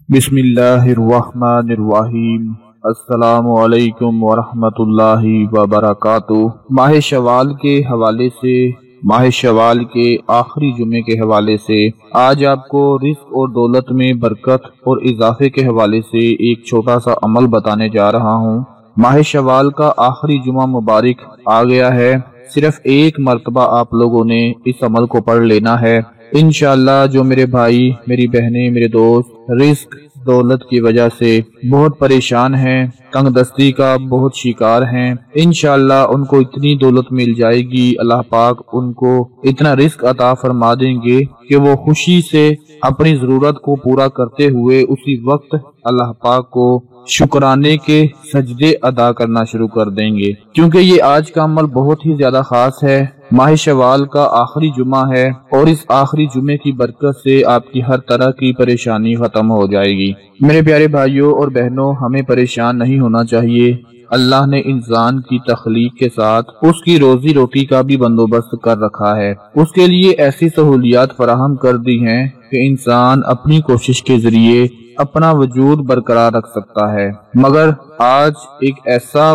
بسم اللہ الرحمن الرحیم۔ السلام علیکم ورحمۃ اللہ وبرکاتہ۔ ماہ شوال کے حوالے سے، ماہ شوال کے آخری جمعے کے حوالے سے آج آپ کو رزق اور دولت میں برکت اور اضافے کے حوالے سے ایک چھوٹا سا عمل بتانے جا رہا ہوں۔ ماہ شوال کا آخری جمعہ مبارک آ گیا ہے، صرف ایک مرتبہ آپ لوگوں نے اس عمل کو پڑھ لینا ہے۔ انشاءاللہ جو میرے بھائی، میری بہنیں، میرے دوست رزق دولت کی وجہ سے بہت پریشان ہیں، تنگ دستی کا بہت شکار ہیں، انشاءاللہ ان کو اتنی دولت مل جائے گی، اللہ پاک ان کو اتنا رزق عطا فرما دیں گے کہ وہ خوشی سے اپنی ضرورت کو پورا کرتے ہوئے اسی وقت اللہ پاک کو شکرانے کے سجدے ادا کرنا شروع کر دیں گے، کیونکہ یہ آج کا عمل بہت ہی زیادہ خاص ہے۔ ماہ شوال کا آخری جمعہ ہے اور اس آخری جمعے کی برکت سے آپ کی ہر طرح کی پریشانی ختم ہو جائے گی۔ میرے پیارے بھائیوں اور بہنوں، ہمیں پریشان نہیں ہونا چاہیے۔ اللہ نے انسان کی تخلیق کے ساتھ اس کی روزی روٹی کا بھی بندوبست کر رکھا ہے، اس کے لیے ایسی سہولیات فراہم کر دی ہیں کہ انسان اپنی کوشش کے ذریعے اپنا وجود برقرار رکھ سکتا ہے، مگر آج ایک ایسا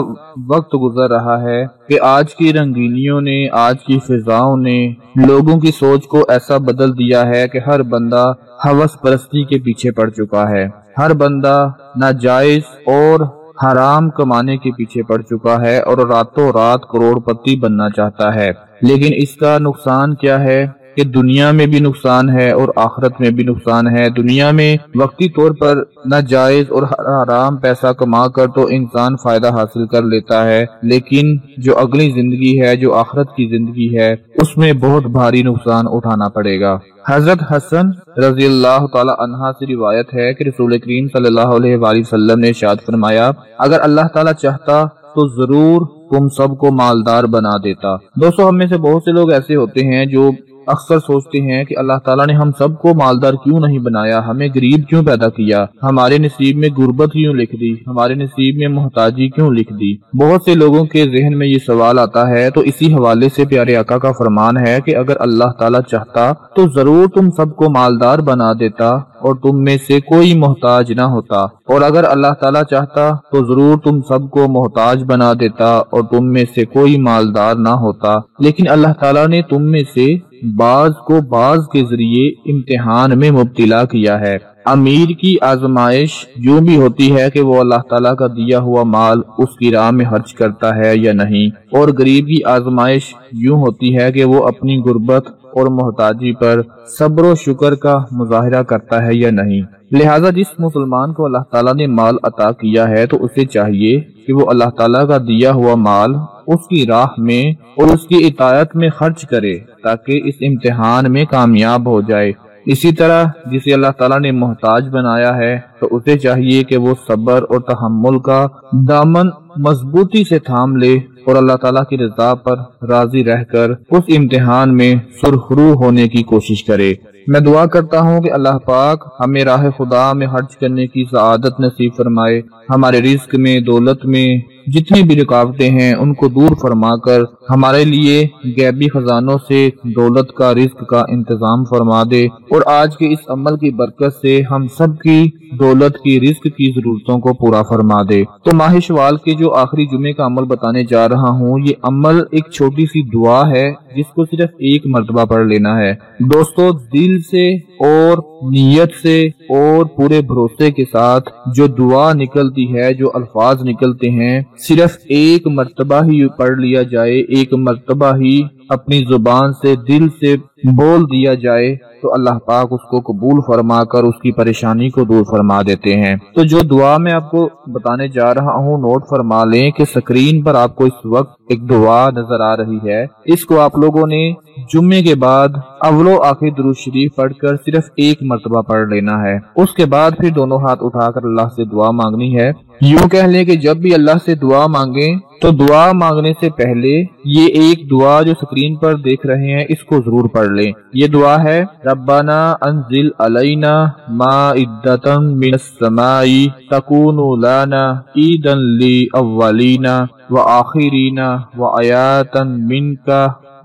وقت گزر رہا ہے کہ آج کی رنگینیوں نے، آج کی فضاؤں نے لوگوں کی سوچ کو ایسا بدل دیا ہے کہ ہر بندہ ہوس پرستی کے پیچھے پڑ چکا ہے، ہر بندہ ناجائز اور حرام کمانے کے پیچھے پڑ چکا ہے اور راتوں رات کروڑ پتی بننا چاہتا ہے۔ لیکن اس کا نقصان کیا ہے کہ دنیا میں بھی نقصان ہے اور آخرت میں بھی نقصان ہے۔ دنیا میں وقتی طور پر ناجائز اور حرام پیسہ کما کر تو انسان فائدہ حاصل کر لیتا ہے، لیکن جو اگلی زندگی ہے، جو آخرت کی زندگی ہے، اس میں بہت بھاری نقصان اٹھانا پڑے گا۔ حضرت حسن رضی اللہ تعالی عنہ سے روایت ہے کہ رسول کریم صلی اللہ علیہ وآلہ وسلم نے ارشاد فرمایا، اگر اللہ تعالی چاہتا تو ضرور تم سب کو مالدار بنا دیتا۔ دوستو، ہم میں سے بہت سے لوگ ایسے ہوتے ہیں جو اکثر سوچتے ہیں کہ اللہ تعالیٰ نے ہم سب کو مالدار کیوں نہیں بنایا، ہمیں غریب کیوں پیدا کیا، ہمارے نصیب میں غربت کیوں لکھ دی، ہمارے نصیب میں محتاجی کیوں لکھ دی۔ بہت سے لوگوں کے ذہن میں یہ سوال آتا ہے، تو اسی حوالے سے پیارے آقا کا فرمان ہے کہ اگر اللہ تعالیٰ چاہتا تو ضرور تم سب کو مالدار بنا دیتا اور تم میں سے کوئی محتاج نہ ہوتا، اور اگر اللہ تعالیٰ چاہتا تو ضرور تم سب کو محتاج بنا دیتا اور تم میں سے کوئی مالدار نہ ہوتا، لیکن اللہ تعالیٰ نے تم میں سے بعض کو بعض کے ذریعے امتحان میں مبتلا کیا ہے۔ امیر کی آزمائش یوں بھی ہوتی ہے کہ وہ اللہ تعالیٰ کا دیا ہوا مال اس کی راہ میں خرچ کرتا ہے یا نہیں، اور غریب کی آزمائش یوں ہوتی ہے کہ وہ اپنی غربت اور محتاجی پر صبر و شکر کا مظاہرہ کرتا ہے یا نہیں۔ لہٰذا جس مسلمان کو اللہ تعالیٰ نے مال عطا کیا ہے تو اسے چاہیے کہ وہ اللہ تعالیٰ کا دیا ہوا مال اس کی راہ میں اور اس کی اطاعت میں خرچ کرے تاکہ اس امتحان میں کامیاب ہو جائے۔ اسی طرح جسے اللہ تعالیٰ نے محتاج بنایا ہے تو اسے چاہیے کہ وہ صبر اور تحمل کا دامن مضبوطی سے تھام لے اور اللہ تعالیٰ کی رضا پر راضی رہ کر اس امتحان میں سرخرو ہونے کی کوشش کرے۔ میں دعا کرتا ہوں کہ اللہ پاک ہمیں راہ خدا میں خرچ کرنے کی سعادت نصیب فرمائے، ہمارے رزق میں، دولت میں جتنی بھی رکاوٹیں ہیں ان کو دور فرما کر ہمارے لیے غیبی خزانوں سے دولت کا، رزق کا انتظام فرما دے، اور آج کے اس عمل کی برکت سے ہم سب کی دولت کی، رزق کی ضرورتوں کو پورا فرما دے۔ تو ماہ شوال کے جو آخری جمعے کا عمل بتانے جا رہا ہوں، یہ عمل ایک چھوٹی سی دعا ہے جس کو صرف ایک مرتبہ پڑھ لینا ہے۔ دوستو، دل سے اور نیت سے اور پورے بھروسے کے ساتھ جو دعا نکلتی ہے، جو الفاظ نکلتے ہیں، صرف ایک مرتبہ ہی پڑھ لیا جائے، ایک مرتبہ ہی اپنی زبان سے، دل سے بول دیا جائے تو اللہ پاک اس کو قبول فرما کر اس کی پریشانی کو دور فرما دیتے ہیں۔ تو جو دعا میں آپ کو بتانے جا رہا ہوں، نوٹ فرما لیں کہ سکرین پر آپ کو اس وقت ایک دعا نظر آ رہی ہے، اس کو آپ لوگوں نے جمعے کے بعد اول و آخر درود شریف پڑھ کر صرف ایک مرتبہ پڑھ لینا ہے۔ اس کے بعد پھر دونوں ہاتھ اٹھا کر اللہ سے دعا مانگنی ہے۔ یوں کہہ لیں کہ جب بھی اللہ سے دعا مانگیں تو دعا مانگنے سے پہلے یہ ایک دعا جو سکرین پر دیکھ رہے ہیں اس کو ضرور پڑھ لیں۔ یہ دعا ہے، ربنا انزل علینا مائدۃ من السماء تکون لنا عیدا للاولین وآخرین وآیاتا منک